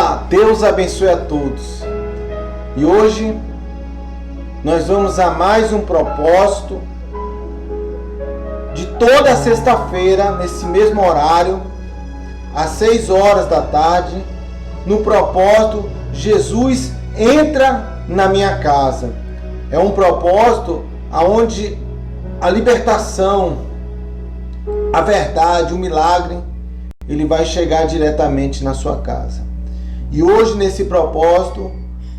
Olá, Deus abençoe a todos. E hoje nós vamos a mais um propósito de toda sexta-feira, nesse mesmo horário, às 6 horas da tarde, no propósito Jesus entra na minha casa. É um propósito onde a libertação, a verdade, o milagre, ele vai chegar diretamente na sua casa. E hoje nesse propósito,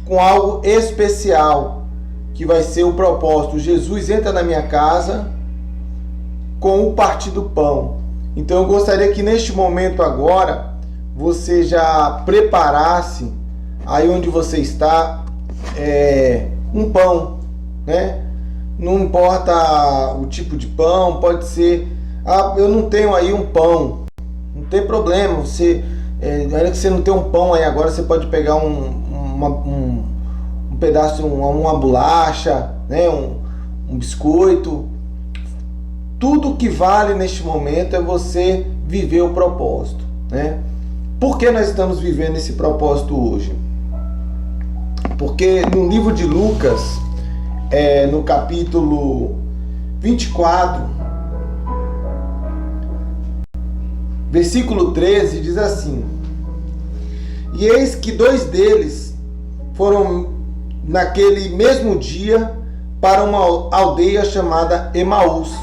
com algo especial, que vai ser o propósito Jesus entra na minha casa com o partir do pão. Então eu gostaria que neste momento agora, você já preparasse aí onde você está um pão, né? Não importa o tipo de pão, pode ser, eu não tenho aí um pão, não tem problema, ainda que você não tenha um pão aí agora, você pode pegar um pedaço, uma bolacha, né? um biscoito. Tudo que vale neste momento é você viver o propósito, né? Por que nós estamos vivendo esse propósito hoje? Porque no livro de Lucas, no capítulo 24, versículo 13, diz assim: E eis que 2 deles foram naquele mesmo dia para uma aldeia chamada Emaús,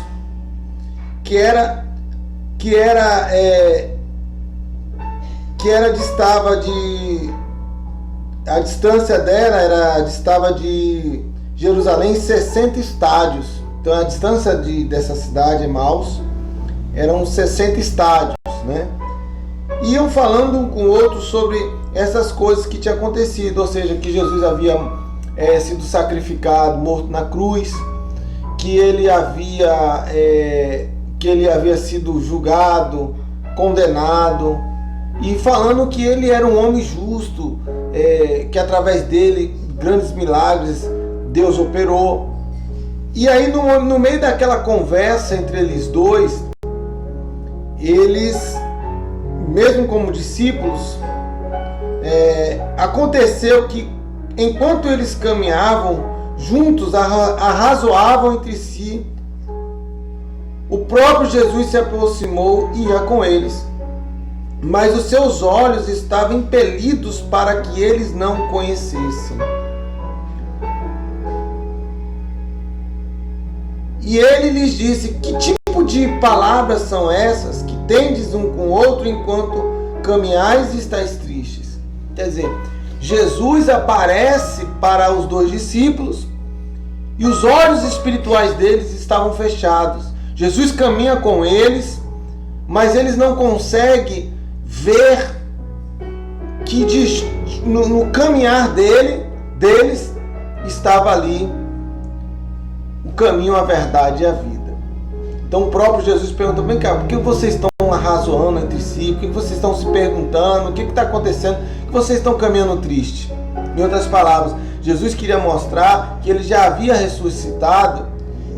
a distância dela distava de Jerusalém 60 estádios. Então a distância dessa cidade, Emaús, eram 60 estádios, né? Iam falando um com o outro sobre essas coisas que tinham acontecido, ou seja, que Jesus havia sido sacrificado, morto na cruz, que ele havia sido julgado, condenado, e falando que ele era um homem justo, que através dele grandes milagres Deus operou. E aí no meio daquela conversa entre eles dois, eles, mesmo como discípulos, aconteceu que enquanto eles caminhavam juntos, arrazoavam entre si, o próprio Jesus se aproximou e ia com eles, mas os seus olhos estavam impelidos para que eles não o conhecessem. E ele lhes disse: Que tipo de palavras são essas que tendes um com o outro enquanto caminhais e estáis tristes? Quer dizer, Jesus aparece para os 2 discípulos e os olhos espirituais deles estavam fechados. Jesus caminha com eles, mas eles não conseguem ver que no caminhar deles estava ali o caminho, a verdade e a vida. Então o próprio Jesus perguntou: Vem cá, por que vocês estão arrazoando entre si? Por que vocês estão se perguntando? O que está acontecendo? Por que vocês estão caminhando triste? Em outras palavras, Jesus queria mostrar que ele já havia ressuscitado,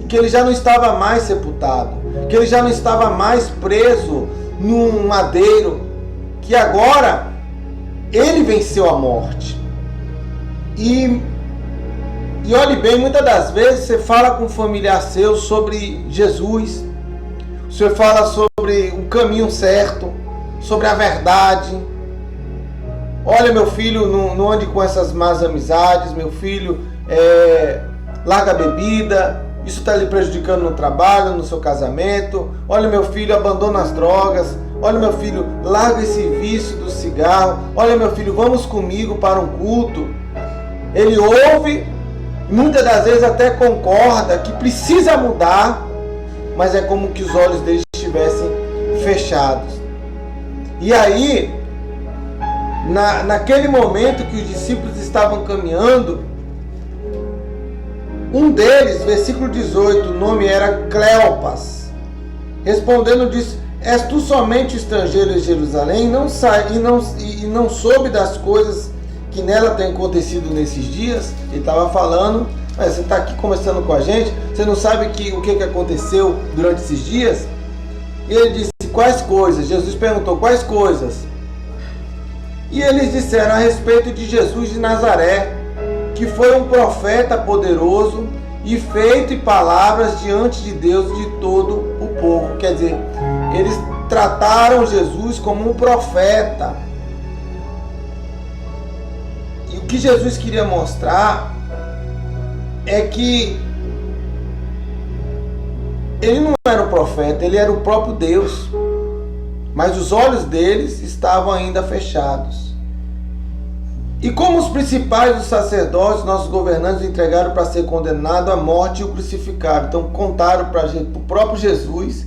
que ele já não estava mais sepultado, que ele já não estava mais preso num madeiro, que agora ele venceu a morte. E olhe bem, muitas das vezes você fala com um familiar seu sobre Jesus, você fala sobre o caminho certo, sobre a verdade. Olha, meu filho, não ande com essas más amizades, meu filho, larga a bebida, isso está lhe prejudicando no trabalho, no seu casamento. Olha, meu filho, abandona as drogas. Olha, meu filho, larga esse vício do cigarro. Olha, meu filho, vamos comigo para um culto. Ele ouve, muitas das vezes até concorda que precisa mudar, mas é como que os olhos dele estivessem fechados. E aí, naquele momento que os discípulos estavam caminhando, um deles, versículo 18, o nome era Cleopas, respondendo disse: És tu somente estrangeiro em Jerusalém e não soube das coisas que nela têm acontecido nesses dias? Ele estava falando: você está aqui conversando com a gente, você não sabe o que aconteceu durante esses dias? E ele disse: Quais coisas? Jesus perguntou: Quais coisas? E eles disseram a respeito de Jesus de Nazaré, que foi um profeta poderoso e feito em palavras diante de Deus de todo o povo. Quer dizer, eles trataram Jesus como um profeta. E o que Jesus queria mostrar é que ele não era o profeta, ele era o próprio Deus. Mas os olhos deles estavam ainda fechados. E como os principais dos sacerdotes, nossos governantes, o entregaram para ser condenado à morte e o crucificaram. Então contaram para o próprio Jesus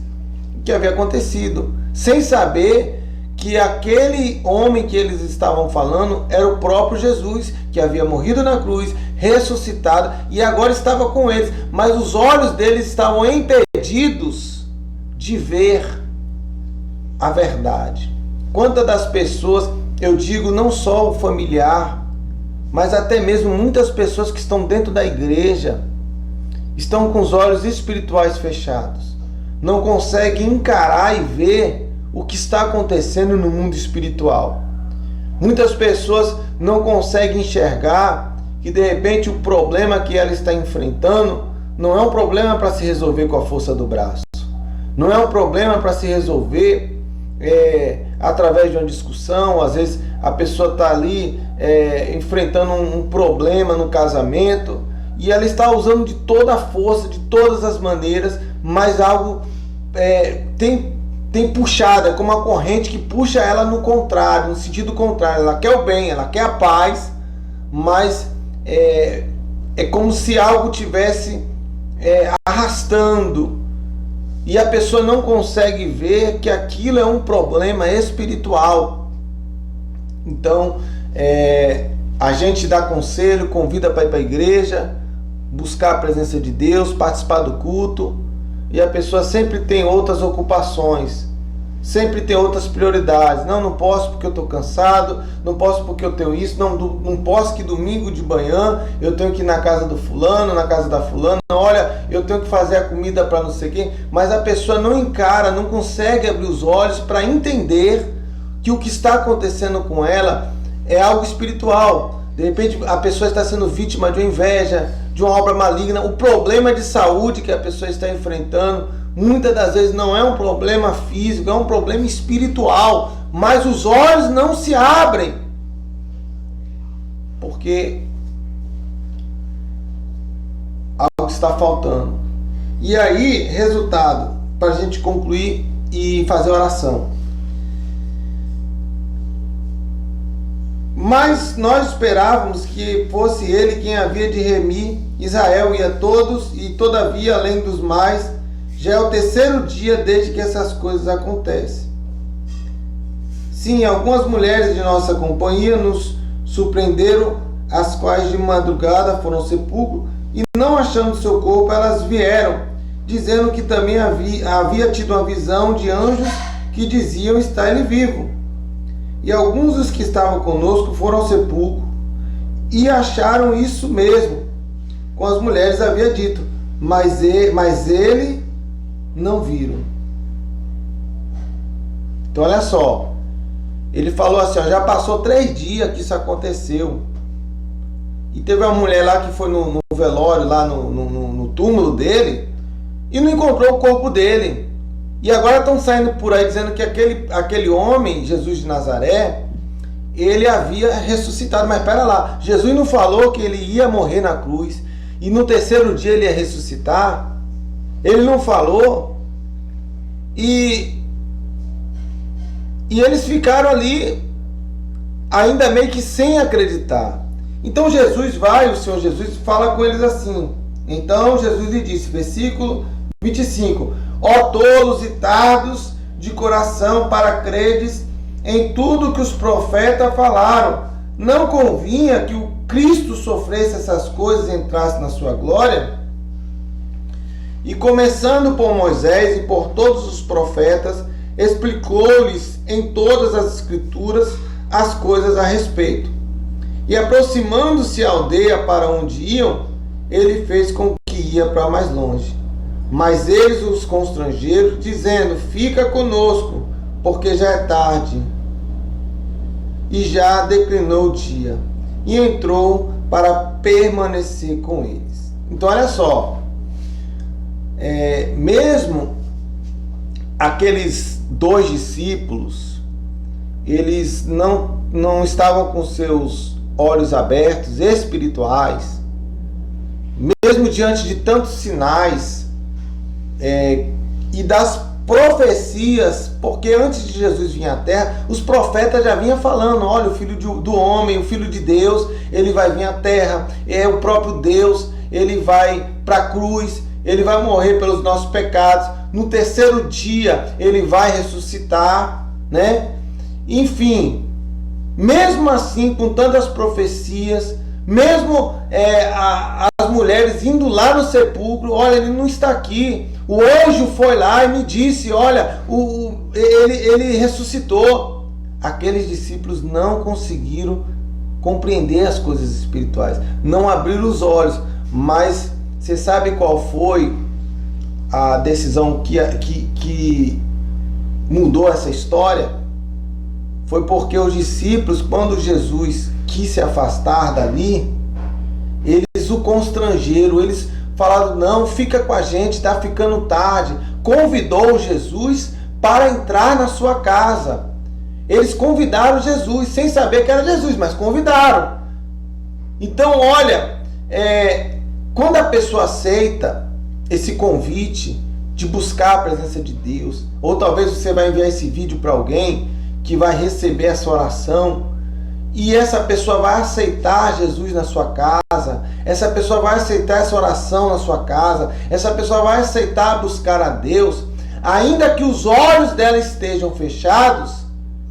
o que havia acontecido, sem saber que aquele homem que eles estavam falando era o próprio Jesus, que havia morrido na cruz, ressuscitado e agora estava com eles. Mas os olhos deles estavam impedidos de ver a verdade. Quantas das pessoas, eu digo não só o familiar, mas até mesmo muitas pessoas que estão dentro da igreja, estão com os olhos espirituais fechados, não conseguem encarar e ver o que está acontecendo no mundo espiritual. Muitas pessoas não conseguem enxergar que de repente o problema que ela está enfrentando não é um problema para se resolver com a força do braço, não é um problema para se resolver através de uma discussão. Às vezes a pessoa está ali enfrentando um problema no casamento e ela está usando de toda a força, de todas as maneiras, mas algo tem puxado, é como uma corrente que puxa ela no contrário, no sentido contrário. Ela quer o bem, ela quer a paz, mas é como se algo tivesse arrastando. E a pessoa não consegue ver que aquilo é um problema espiritual. Então, a gente dá conselho, convida para ir para a igreja, buscar a presença de Deus, participar do culto. E a pessoa sempre tem outras ocupações, sempre tem outras prioridades. Não posso porque eu estou cansado, não posso porque eu tenho isso, não posso que domingo de manhã eu tenho que ir na casa do fulano, na casa da fulana, olha, eu tenho que fazer a comida para não sei quem. Mas a pessoa não encara, não consegue abrir os olhos para entender que o que está acontecendo com ela é algo espiritual. De repente a pessoa está sendo vítima de uma inveja, de uma obra maligna. O problema de saúde que a pessoa está enfrentando muitas das vezes não é um problema físico, é um problema espiritual, mas os olhos não se abrem, porque algo está faltando. E aí, resultado, para a gente concluir e fazer oração. Mas nós esperávamos que fosse ele quem havia de remir Israel e a todos, e todavia, além dos mais, já é o terceiro dia desde que essas coisas acontecem. Sim, algumas mulheres de nossa companhia nos surpreenderam, as quais de madrugada foram ao sepulcro, e não achando seu corpo, elas vieram, dizendo que também havia tido uma visão de anjos que diziam: está ele vivo. E alguns dos que estavam conosco foram ao sepulcro e acharam isso mesmo, como as mulheres havia dito, mas ele não viram. Então olha só, ele falou assim, já passou 3 dias que isso aconteceu. E teve uma mulher lá que foi no velório, lá no túmulo dele, e não encontrou o corpo dele. E agora estão saindo por aí dizendo que aquele homem, Jesus de Nazaré, ele havia ressuscitado. Mas espera lá, Jesus não falou que ele ia morrer na cruz e no terceiro dia ele ia ressuscitar? Ele não falou. E eles ficaram ali ainda meio que sem acreditar. Então Jesus vai, o Senhor Jesus fala com eles assim. Então Jesus lhe disse, versículo 25: ó tolos e tardos de coração para credes em tudo que os profetas falaram. Não convinha que o Cristo sofresse essas coisas e entrasse na sua glória? E começando por Moisés e por todos os profetas, explicou-lhes em todas as escrituras as coisas a respeito. E aproximando-se a aldeia para onde iam, ele fez com que ia para mais longe. Mas eles os constrangeram, dizendo: fica conosco, porque já é tarde. e já declinou o dia, e entrou para permanecer com eles. Então olha só, mesmo aqueles 2 discípulos, eles não estavam com seus olhos abertos espirituais, mesmo diante de tantos sinais e das profecias, porque antes de Jesus vir à Terra, os profetas já vinham falando, olha, o Filho do Homem, o Filho de Deus, ele vai vir à Terra, é o próprio Deus, ele vai para a cruz, ele vai morrer pelos nossos pecados, no 3º dia ele vai ressuscitar, né? Enfim, mesmo assim, com tantas profecias, mesmo as mulheres indo lá no sepulcro, olha, ele não está aqui. O anjo foi lá e me disse, olha, ele ressuscitou. Aqueles discípulos não conseguiram compreender as coisas espirituais, não abriram os olhos. Mas você sabe qual foi a decisão que mudou essa história? Foi porque os discípulos, quando Jesus quis se afastar dali, eles o constrangeram, eles falaram, não, fica com a gente, está ficando tarde. Convidou Jesus para entrar na sua casa. Eles convidaram Jesus, sem saber que era Jesus, mas convidaram. Então, olha, quando a pessoa aceita esse convite de buscar a presença de Deus, ou talvez você vai enviar esse vídeo para alguém que vai receber essa oração, e essa pessoa vai aceitar Jesus na sua casa, essa pessoa vai aceitar essa oração na sua casa, essa pessoa vai aceitar buscar a Deus, ainda que os olhos dela estejam fechados,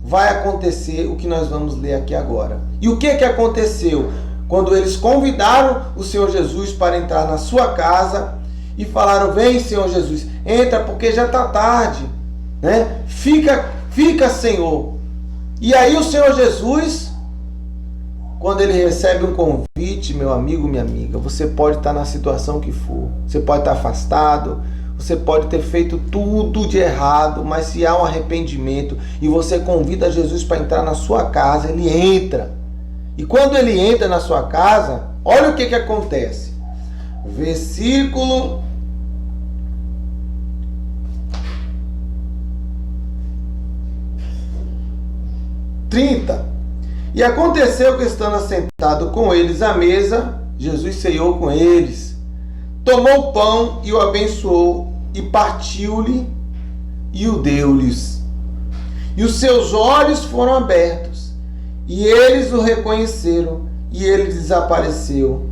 vai acontecer o que nós vamos ler aqui agora. E o que aconteceu? Quando eles convidaram o Senhor Jesus para entrar na sua casa e falaram, vem Senhor Jesus, entra porque já está tarde, né? Fica Senhor. E aí o Senhor Jesus, quando ele recebe um convite, meu amigo, minha amiga, você pode estar na situação que for, você pode estar afastado, você pode ter feito tudo de errado, mas se há um arrependimento e você convida Jesus para entrar na sua casa, ele entra. E quando ele entra na sua casa, olha o que acontece. Versículo 30. E aconteceu que, estando assentado com eles à mesa, Jesus ceiou com eles. Tomou o pão e o abençoou, e partiu-lhe e o deu-lhes. E os seus olhos foram abertos, e eles o reconheceram, e ele desapareceu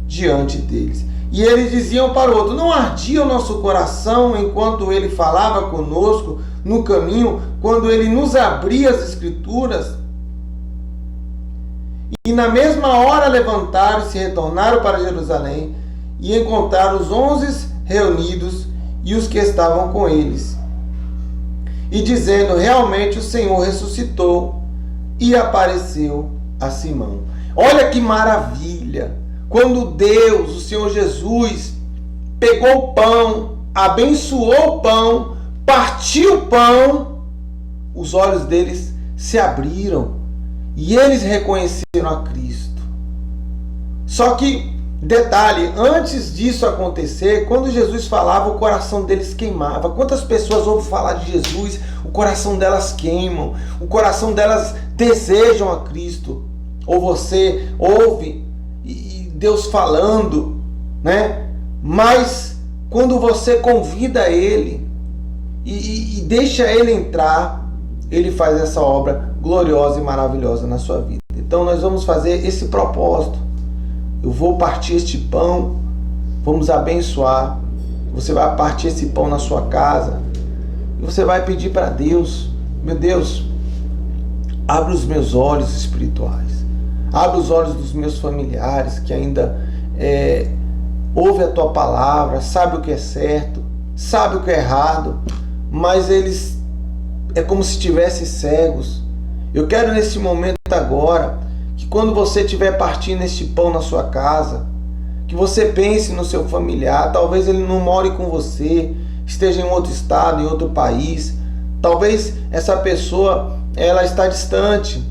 diante deles. E eles diziam para o outro, não ardia o nosso coração enquanto ele falava conosco no caminho, quando ele nos abria as Escrituras? E na mesma hora levantaram e se retornaram para Jerusalém, e encontraram os 11 reunidos e os que estavam com eles, e dizendo, realmente o Senhor ressuscitou e apareceu a Simão. Olha que maravilha! Quando Deus, o Senhor Jesus, pegou o pão, abençoou o pão, partiu o pão, os olhos deles se abriram e eles reconheceram a Cristo. Só que, detalhe, antes disso acontecer, quando Jesus falava, o coração deles queimava. Quantas pessoas ouvem falar de Jesus, o coração delas queimam, o coração delas desejam a Cristo. Ou você ouve Deus falando, né? Mas quando você convida ele e deixa ele entrar, ele faz essa obra gloriosa e maravilhosa na sua vida. Então nós vamos fazer esse propósito. Eu vou partir este pão, vamos abençoar. Você vai partir esse pão na sua casa e você vai pedir para Deus, meu Deus, abre os meus olhos espirituais. Abre os olhos dos meus familiares que ainda ouvem a tua palavra, sabe o que é certo, sabe o que é errado, mas eles é como se estivessem cegos. Eu quero nesse momento agora, que quando você estiver partindo este pão na sua casa, que você pense no seu familiar, talvez ele não more com você, esteja em outro estado, em outro país, talvez essa pessoa ela está distante,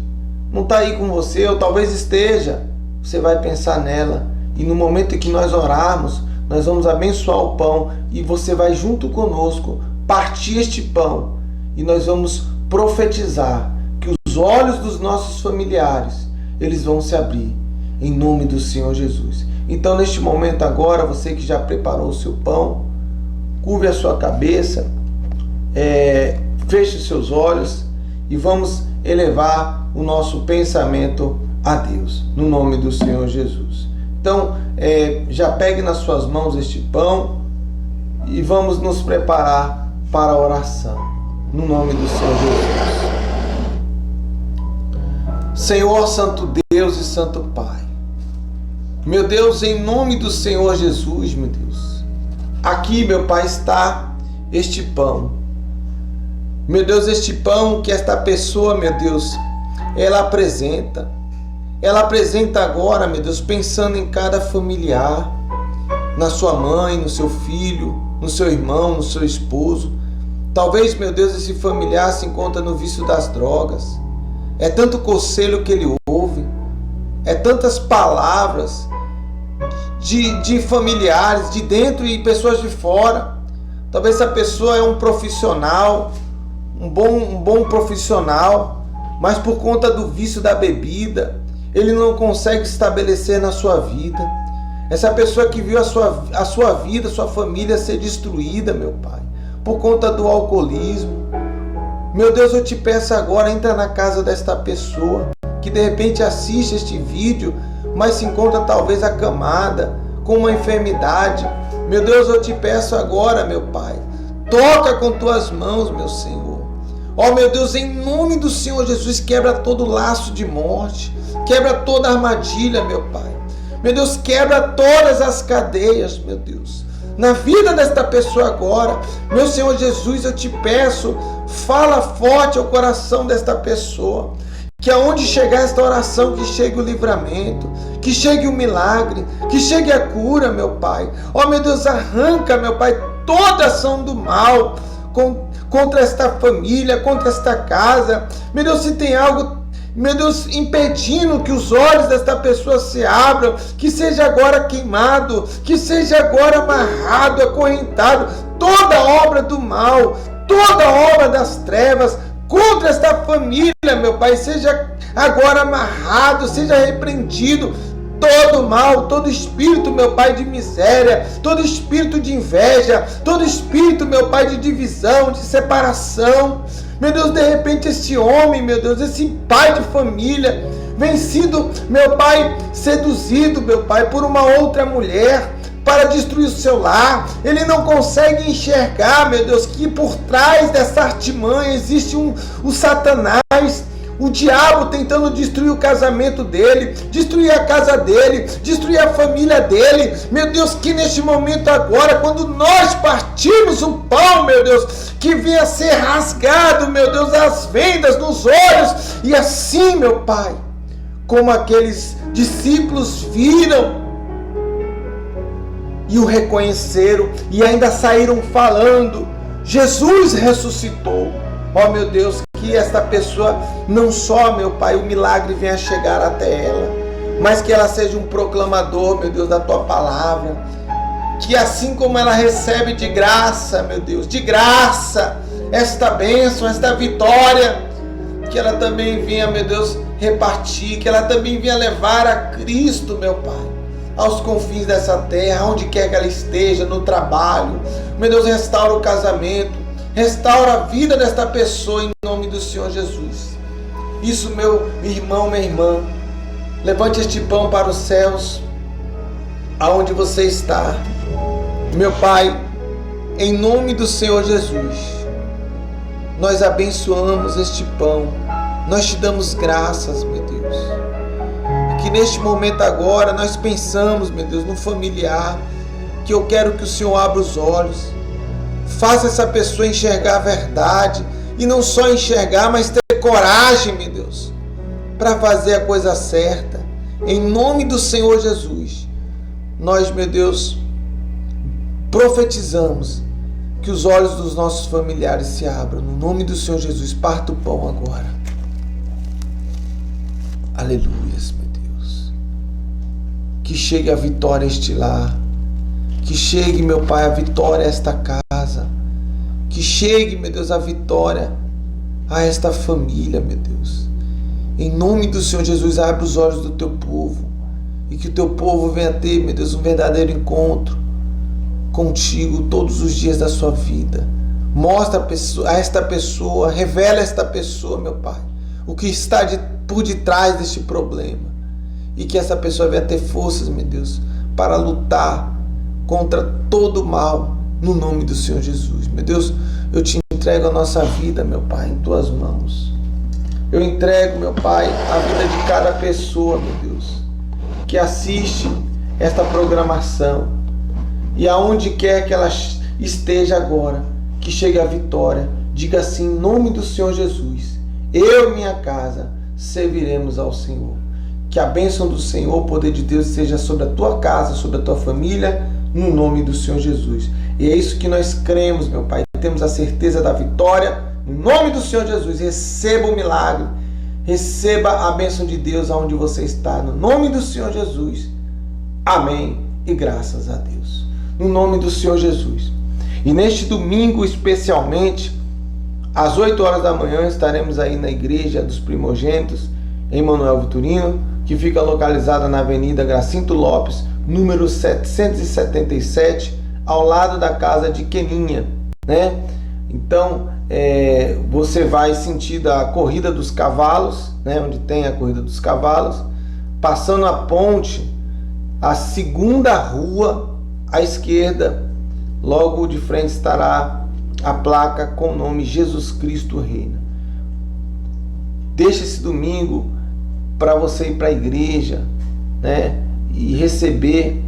não está aí com você, ou talvez esteja. Você vai pensar nela, e no momento em que nós orarmos, nós vamos abençoar o pão, e você vai junto conosco partir este pão, e nós vamos profetizar que os olhos dos nossos familiares, eles vão se abrir, em nome do Senhor Jesus. Então, neste momento agora, você que já preparou o seu pão, curve a sua cabeça, feche os seus olhos, e vamos elevar o nosso pensamento a Deus, no nome do Senhor Jesus. Então, já pegue nas suas mãos este pão e vamos nos preparar para a oração, no nome do Senhor Jesus. Senhor, Santo Deus e Santo Pai, meu Deus, em nome do Senhor Jesus, meu Deus, aqui, meu Pai, está este pão. Meu Deus, este pão que esta pessoa, meu Deus, ela apresenta agora, meu Deus, pensando em cada familiar, na sua mãe, no seu filho, no seu irmão, no seu esposo. Talvez, meu Deus, esse familiar se encontra no vício das drogas. É tanto conselho que ele ouve, é tantas palavras de familiares, de dentro e pessoas de fora. Talvez essa pessoa é um profissional, um bom profissional, mas por conta do vício da bebida, ele não consegue estabelecer na sua vida. Essa pessoa que viu a sua vida, sua família ser destruída, meu Pai, por conta do alcoolismo. Meu Deus, eu te peço agora, entra na casa desta pessoa, que de repente assiste este vídeo, mas se encontra talvez acamada, com uma enfermidade. Meu Deus, eu te peço agora, meu Pai, toca com tuas mãos, meu Senhor. Ó, meu Deus, em nome do Senhor Jesus, quebra todo laço de morte, quebra toda armadilha, meu Pai. Meu Deus, quebra todas as cadeias, meu Deus, na vida desta pessoa agora. Meu Senhor Jesus, eu te peço, fala forte ao coração desta pessoa, que aonde chegar esta oração, que chegue o livramento, que chegue o milagre, que chegue a cura, meu Pai. Ó, meu Deus, arranca, meu Pai, toda ação do mal contra esta família, contra esta casa. Meu Deus, se tem algo, meu Deus, impedindo que os olhos desta pessoa se abram, que seja agora queimado, que seja agora amarrado, acorrentado, toda obra do mal, toda obra das trevas contra esta família, meu Pai, seja agora amarrado, seja repreendido. Todo mal, todo espírito, meu Pai, de miséria, todo espírito de inveja, todo espírito, meu Pai, de divisão, de separação. Meu Deus, de repente esse homem, meu Deus, esse pai de família, vem sido, meu Pai, seduzido, meu Pai, por uma outra mulher para destruir o seu lar. Ele não consegue enxergar, meu Deus, que por trás dessa artimanha existe o Satanás, o diabo tentando destruir o casamento dele, destruir a casa dele, destruir a família dele. Meu Deus, que neste momento agora, quando nós partimos o pão, meu Deus, que venha a ser rasgado, meu Deus, as vendas nos olhos, e assim, meu Pai, como aqueles discípulos viram e o reconheceram e ainda saíram falando, Jesus ressuscitou. Ó, meu Deus, que esta pessoa não só, meu Pai, o milagre venha chegar até ela, mas que ela seja um proclamador, meu Deus, da Tua palavra. Que assim como ela recebe de graça, meu Deus, de graça, esta bênção, esta vitória, que ela também venha, meu Deus, repartir, que ela também venha levar a Cristo, meu Pai, aos confins dessa terra, onde quer que ela esteja, no trabalho. Meu Deus, restaura o casamento, restaura a vida desta pessoa em nome do Senhor Jesus. Isso, meu irmão, minha irmã, levante este pão para os céus, aonde você está. Meu Pai, em nome do Senhor Jesus, nós abençoamos este pão, nós te damos graças, meu Deus. Que neste momento agora nós pensamos, meu Deus, no familiar, que eu quero que o Senhor abra os olhos, faça essa pessoa enxergar a verdade, e não só enxergar, mas ter coragem, meu Deus, para fazer a coisa certa. Em nome do Senhor Jesus, nós, meu Deus, profetizamos que os olhos dos nossos familiares se abram. No nome do Senhor Jesus, parta o pão agora. Aleluias, meu Deus. Que chegue a vitória a este lar. Que chegue, meu Pai, a vitória a esta casa. Que chegue, meu Deus, a vitória a esta família, meu Deus. Em nome do Senhor Jesus, abre os olhos do teu povo. E que o teu povo venha ter, meu Deus, um verdadeiro encontro contigo todos os dias da sua vida. Mostra a esta pessoa, revela a esta pessoa, meu Pai, o que está por detrás deste problema. E que essa pessoa venha ter forças, meu Deus, para lutar contra todo o mal, no nome do Senhor Jesus. Meu Deus, eu te entrego a nossa vida, meu Pai, em tuas mãos. Eu entrego, meu Pai, a vida de cada pessoa, meu Deus, que assiste esta programação. E aonde quer que ela esteja agora, que chegue a vitória. Diga assim, em nome do Senhor Jesus, eu e minha casa serviremos ao Senhor. Que a bênção do Senhor, o poder de Deus, seja sobre a tua casa, sobre a tua família, no nome do Senhor Jesus. E é isso que nós cremos, meu Pai. Temos a certeza da vitória, no nome do Senhor Jesus. Receba o milagre, receba a bênção de Deus aonde você está, no nome do Senhor Jesus. Amém e graças a Deus. No nome do Senhor Jesus. E neste domingo, especialmente, às 8 horas da manhã, estaremos aí na Igreja dos Primogênitos, em Manoel Vitorino, que fica localizada na Avenida Gracinto Lopes, número 777, ao lado da casa de Queninha, né? Então, você vai sentido a Corrida dos Cavalos, né? Onde tem a Corrida dos Cavalos, passando a ponte, a segunda rua à esquerda, logo de frente estará a placa com o nome Jesus Cristo Reina. Deixa esse domingo para você ir para a igreja, né? E receber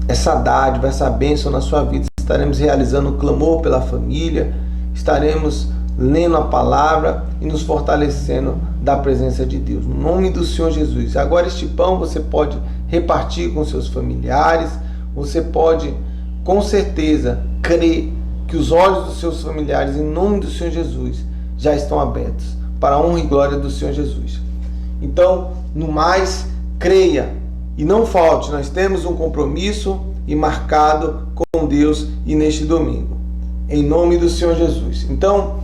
essa dádiva, essa bênção na sua vida. Estaremos realizando o clamor pela família, estaremos lendo a palavra e nos fortalecendo da presença de Deus, no nome do Senhor Jesus. Agora este pão você pode repartir com seus familiares, você pode com certeza crer que os olhos dos seus familiares, em nome do Senhor Jesus, já estão abertos para a honra e glória do Senhor Jesus. Então, no mais, creia e não falte. Nós temos um compromisso e marcado com Deus e neste domingo, em nome do Senhor Jesus. Então,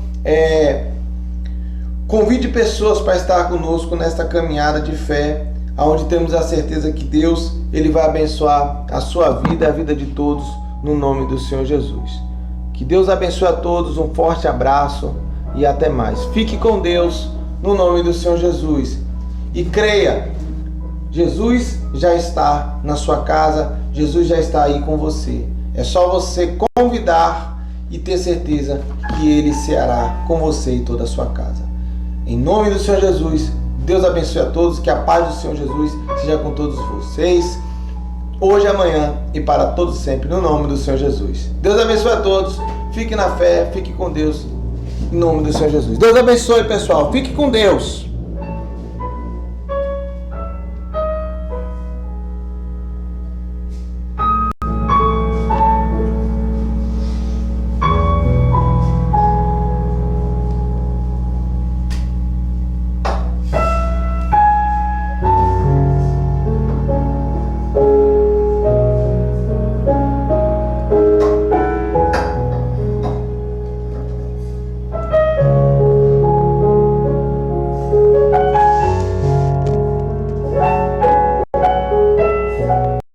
convide pessoas para estar conosco nesta caminhada de fé, onde temos a certeza que Deus, Ele vai abençoar a sua vida e a vida de todos, no nome do Senhor Jesus. Que Deus abençoe a todos, um forte abraço e até mais. Fique com Deus, no nome do Senhor Jesus. E creia, Jesus já está na sua casa, Jesus já está aí com você. É só você convidar e ter certeza que Ele será com você e toda a sua casa. Em nome do Senhor Jesus, Deus abençoe a todos, que a paz do Senhor Jesus seja com todos vocês, hoje, amanhã e para todos sempre, no nome do Senhor Jesus. Deus abençoe a todos, fique na fé, fique com Deus, em nome do Senhor Jesus. Deus abençoe, pessoal, fique com Deus.